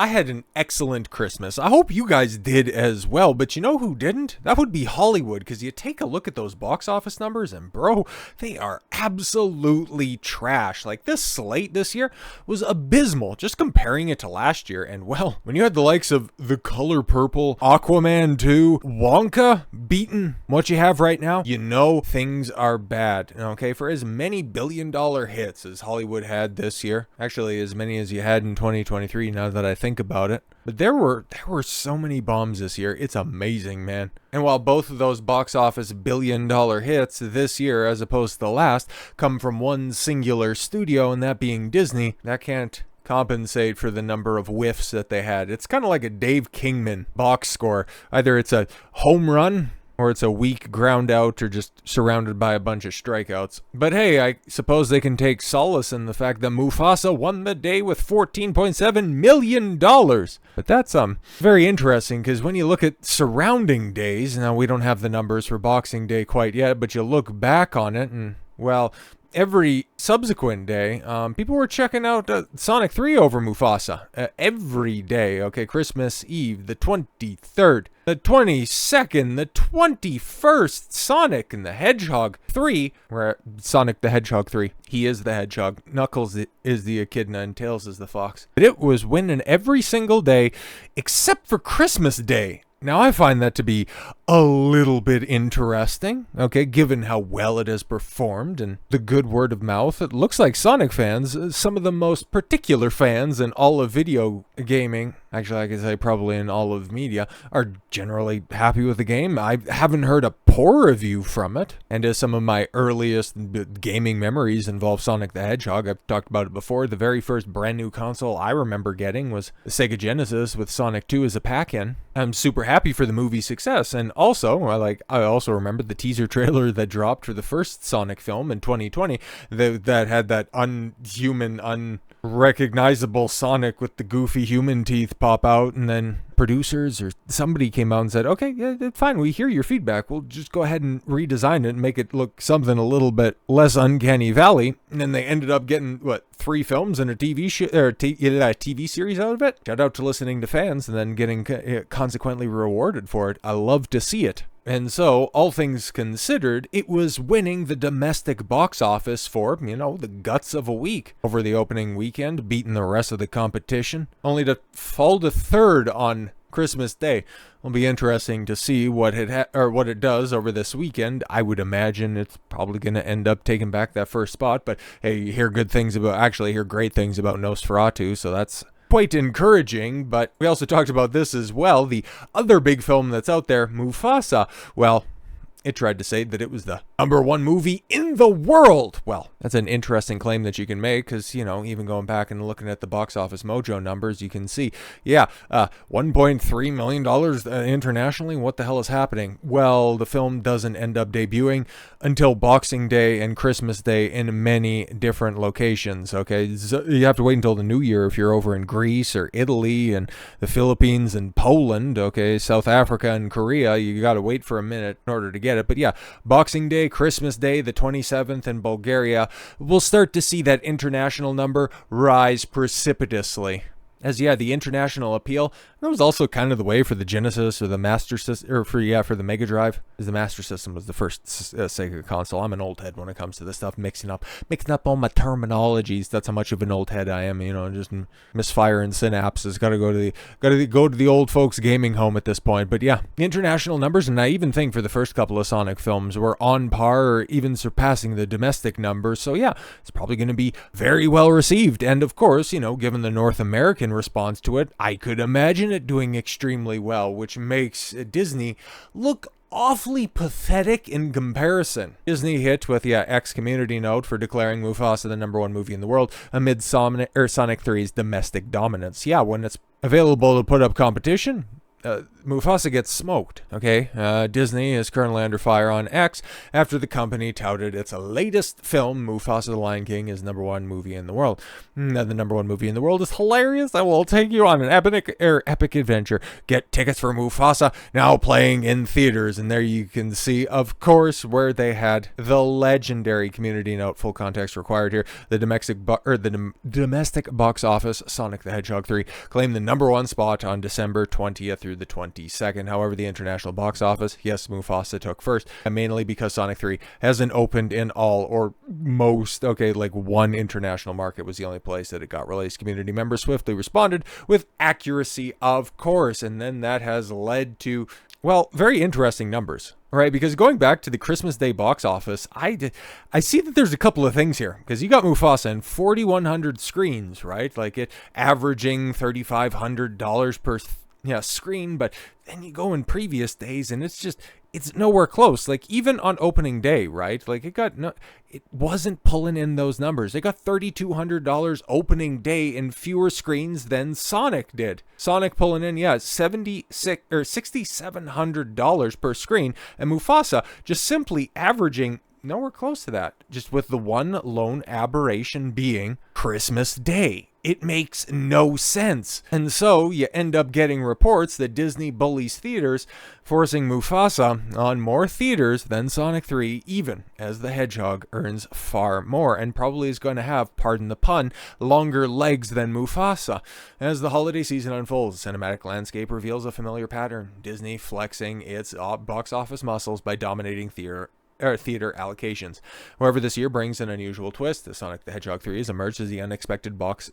I had an excellent Christmas. I hope you guys did as well, but you know who didn't? That would be Hollywood, because you take a look at those box office numbers and bro, they are absolutely trash. Like this slate this year was abysmal, just comparing it to last year. And well, when you had the likes of The Color Purple, Aquaman 2, Wonka beating what you have right now, you know things are bad. Okay, for as many billion-dollar hits as Hollywood had this year, actually as many as you had in 2023 now that I think about it. But there were so many bombs this year. It's amazing, man. And while both of those box office billion-dollar hits this year, as opposed to the last, come from one singular studio, and that being Disney, that can't compensate for the number of whiffs that they had. It's kind of like a Dave Kingman box score. Either it's a home run, or it's a weak ground out, or just surrounded by a bunch of strikeouts. But hey, I suppose they can take solace in the fact that Mufasa won the day with $14.7 million. But that's very interesting, because when you look at surrounding days, now we don't have the numbers for Boxing Day quite yet, but you look back on it and, well, every subsequent day, people were checking out Sonic 3 over Mufasa. Every day, okay? Christmas Eve, the 23rd, the 22nd, the 21st, Sonic and the Hedgehog 3, where Sonic the Hedgehog 3, he is the Hedgehog, Knuckles is the echidna, and Tails is the fox. But it was winning every single day, except for Christmas Day. Now, I find that to be a little bit interesting, okay, given how well it has performed and the good word of mouth. It looks like Sonic fans, some of the most particular fans in all of video gaming, actually I could say probably in all of media, are generally happy with the game. I haven't heard a poor review from it, and as some of my earliest gaming memories involve Sonic the Hedgehog, I've talked about it before. The very first brand new console I remember getting was the Sega Genesis with Sonic 2 as a pack-in. I'm super happy for the movie's success, and also, I also remember the teaser trailer that dropped for the first Sonic film in 2020 that had that unhuman, unrecognizable Sonic with the goofy human teeth pop out, and then producers or somebody came out and said, okay, yeah, fine, we hear your feedback, we'll just go ahead and redesign it and make it look something a little bit less uncanny valley. And then they ended up getting 3 films and a TV series out of it. Shout out to listening to fans and then getting consequently rewarded for it. I love to see it. And so, all things considered, it was winning the domestic box office for, the guts of a week over the opening weekend, beating the rest of the competition, only to fall to third on Christmas Day. It'll be interesting to see what it does over this weekend. I would imagine it's probably going to end up taking back that first spot, but hey, you hear great things about Nosferatu, so that's quite encouraging. But we also talked about this as well, the other big film that's out there, Mufasa. Well, it tried to say that it was the #1 movie in the world. Well, that's an interesting claim that you can make, because, even going back and looking at the box office mojo numbers, you can see, $1.3 million internationally. What the hell is happening? Well, the film doesn't end up debuting until Boxing Day and Christmas Day in many different locations, okay? So you have to wait until the new year if you're over in Greece or Italy and the Philippines and Poland, okay? South Africa and Korea, you got to wait for a minute in order to get it. But yeah, Boxing Day, Christmas Day, the 27th in Bulgaria, we'll start to see that international number rise precipitously. As the international appeal, that was also kind of the way for the Genesis or the Master System, or for the Mega Drive. Because the Master System was the first Sega console. I'm an old head when it comes to this stuff, mixing up all my terminologies. That's how much of an old head I am. Just misfiring synapses. Got to go to the old folks' gaming home at this point. But yeah, the international numbers, and I even think for the first couple of Sonic films, were on par or even surpassing the domestic numbers. So yeah, it's probably going to be very well received. And of course, given the North American response to it, I could imagine it doing extremely well, which makes Disney look awfully pathetic in comparison. Disney hit with X community note for declaring Mufasa the #1 movie in the world amid Sonic 3's domestic dominance. Yeah, when it's available to put up competition, Mufasa gets smoked. Okay, Disney is currently under fire on X after the company touted its latest film, Mufasa the Lion King, is #1 movie in the world. The #1 movie in the world is hilarious. I will take you on an epic adventure. Get tickets for Mufasa now playing in theaters, and there you can see, of course, where they had the legendary community note. Full context required here. The domestic box office, Sonic the Hedgehog 3 claimed the #1 spot on December 20th through the 22nd. However, the international box office, yes, Mufasa took first, and mainly because Sonic 3 hasn't opened in all or most, like one international market was the only place that it got released. Community members swiftly responded with accuracy, of course, and then that has led to, well, very interesting numbers. Right, because going back to the Christmas Day box office, I see that there's a couple of things here. Because you got Mufasa in 4,100 screens, right? Like it averaging $3,500 per screen. But then you go in previous days, and it's nowhere close. Like even on opening day, right? Like it wasn't pulling in those numbers. They got $3,200 opening day in fewer screens than Sonic did. Sonic pulling in, $6,700 per screen, and Mufasa just simply averaging nowhere close to that. Just with the one lone aberration being Christmas Day. It makes no sense. And so you end up getting reports that Disney bullies theaters, forcing Mufasa on more theaters than Sonic 3, even as the Hedgehog earns far more and probably is going to have, pardon the pun, longer legs than Mufasa. As the holiday season unfolds, the cinematic landscape reveals a familiar pattern. Disney flexing its box office muscles by dominating theater allocations. However, this year brings an unusual twist. The Sonic the Hedgehog 3 has emerged as the unexpected box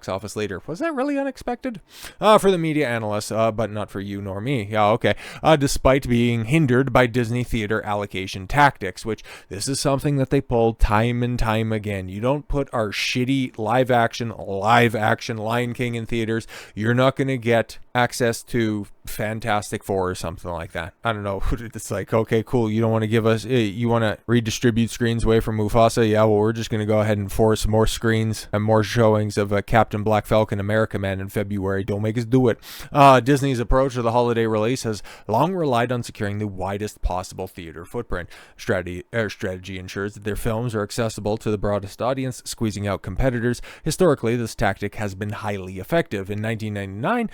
office leader. Was that really unexpected? For the media analysts, but not for you nor me. Yeah, okay. Despite being hindered by Disney theater allocation tactics, which this is something that they pulled time and time again. You don't put our shitty live action Lion King in theaters, you're not going to get access to Fantastic Four or something like that. I don't know. It's like, okay, cool. You don't want to give us, you want to redistribute screens away from Mufasa? Yeah, well, we're just going to go ahead and force more screens and more showings of Captain Black Falcon America Man in February. Don't make us do it. Disney's approach to the holiday release has long relied on securing the widest possible theater footprint. Strategy ensures that their films are accessible to the broadest audience, squeezing out competitors. Historically, this tactic has been highly effective. In 1999,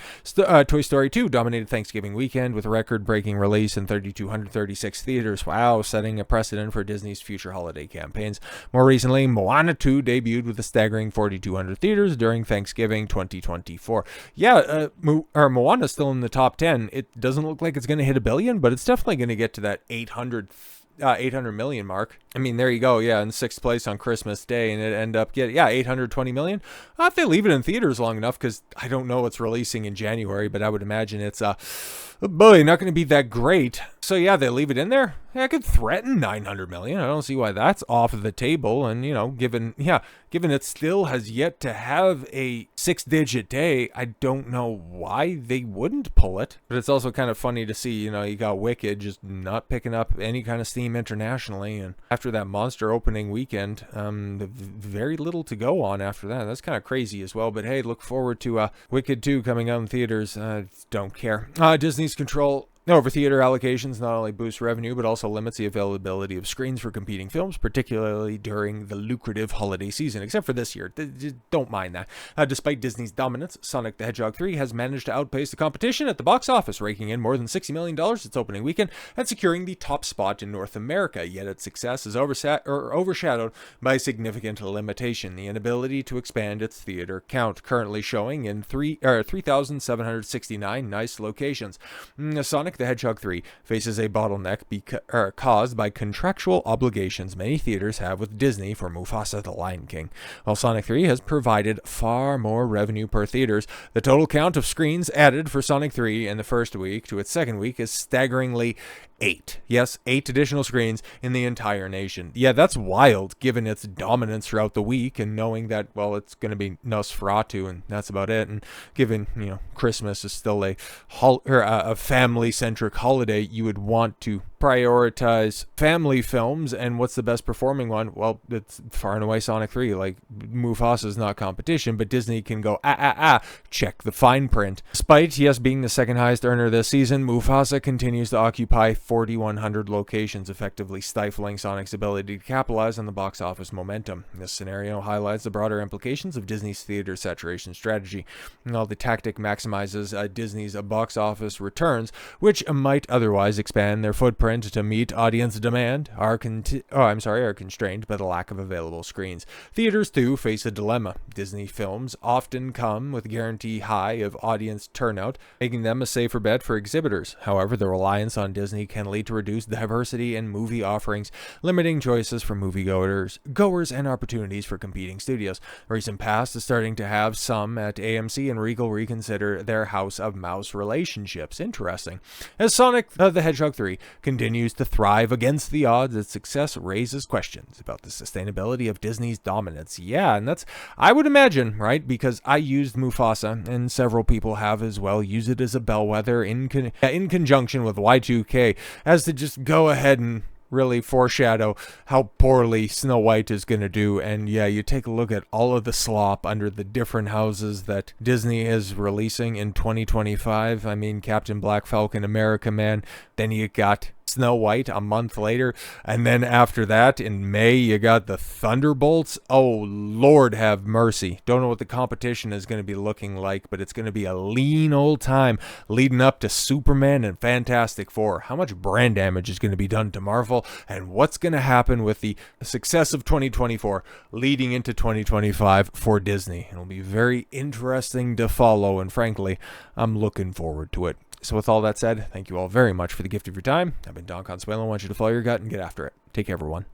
Toy Story 2 dominated Thanksgiving weekend with a record-breaking release in 3,236 theaters. Wow, setting a precedent for Disney's future holiday campaigns. More recently, Moana 2 debuted with a staggering 4,200 theaters during Thanksgiving 2024. Yeah, Moana's still in the top 10. It doesn't look like it's going to hit $1 billion, but it's definitely going to get to that 800 million mark. I mean, there you go. Yeah, in 6th place on Christmas Day, and it end up getting 820 million. If they leave it in theaters long enough, because I don't know what's releasing in January, but I would imagine it's not going to be that great. So yeah, they leave it in there. Yeah, I could threaten 900 million. I don't see why that's off of the table. And given it still has yet to have a 6-digit day, I don't know why they wouldn't pull it. But it's also kind of funny to see, you got Wicked just not picking up any kind of steam internationally, and after that monster opening weekend, very little to go on after that. That's kind of crazy as well. But hey, look forward to Wicked 2 coming out in theaters. Don't care. Disney's control over theater allocations not only boosts revenue, but also limits the availability of screens for competing films, particularly during the lucrative holiday season, except for this year. Don't mind that. Despite Disney's dominance, Sonic the Hedgehog 3 has managed to outpace the competition at the box office, raking in more than $60 million its opening weekend and securing the top spot in North America. Yet its success is overshadowed by a significant limitation, the inability to expand its theater count, currently showing in 3,769 nice locations. Sonic the Hedgehog 3 faces a bottleneck caused by contractual obligations many theaters have with Disney for Mufasa the Lion King. While Sonic 3 has provided far more revenue per theaters, the total count of screens added for Sonic 3 in the first week to its second week is staggeringly 8. Yes, 8 additional screens in the entire nation. Yeah, that's wild, given its dominance throughout the week, and knowing that, well, it's going to be Nosferatu, and that's about it. And given, Christmas is still a family-centric holiday, you would want to prioritize family films, and what's the best performing one? Well, it's far and away Sonic 3. Like, Mufasa's not competition, but Disney can go, check the fine print. Despite, yes, being the second highest earner this season, Mufasa continues to occupy 4,100 locations, effectively stifling Sonic's ability to capitalize on the box office momentum. This scenario highlights the broader implications of Disney's theater saturation strategy. While the tactic maximizes Disney's box office returns, which might otherwise expand their footprint to meet audience demand, are constrained by the lack of available screens. Theaters, too, face a dilemma. Disney films often come with a guarantee high of audience turnout, making them a safer bet for exhibitors. However, the reliance on Disney can lead to reduced diversity in movie offerings, limiting choices for moviegoers and opportunities for competing studios. Recent past is starting to have some at AMC and Regal reconsider their House of Mouse relationships. Interesting. As Sonic the Hedgehog 3 continues to thrive against the odds, its success raises questions about the sustainability of Disney's dominance. Yeah, and that's, I would imagine, right? Because I used Mufasa, and several people have as well, use it as a bellwether in conjunction with Y2K, as to just go ahead and really foreshadow how poorly Snow White is going to do. And yeah, you take a look at all of the slop under the different houses that Disney is releasing in 2025. I mean, Captain Black, Falcon, America Man. Then you got Snow White a month later, and then after that in May you got the Thunderbolts. Oh Lord have mercy. Don't know what the competition is going to be looking like, but it's going to be a lean old time leading up to Superman and Fantastic Four. How much brand damage is going to be done to Marvel, and what's going to happen with the success of 2024 leading into 2025 for Disney? It'll be very interesting to follow, and frankly, I'm looking forward to it. So with all that said, thank you all very much for the gift of your time. I've been Don Consuelo. I want you to follow your gut and get after it. Take care, everyone.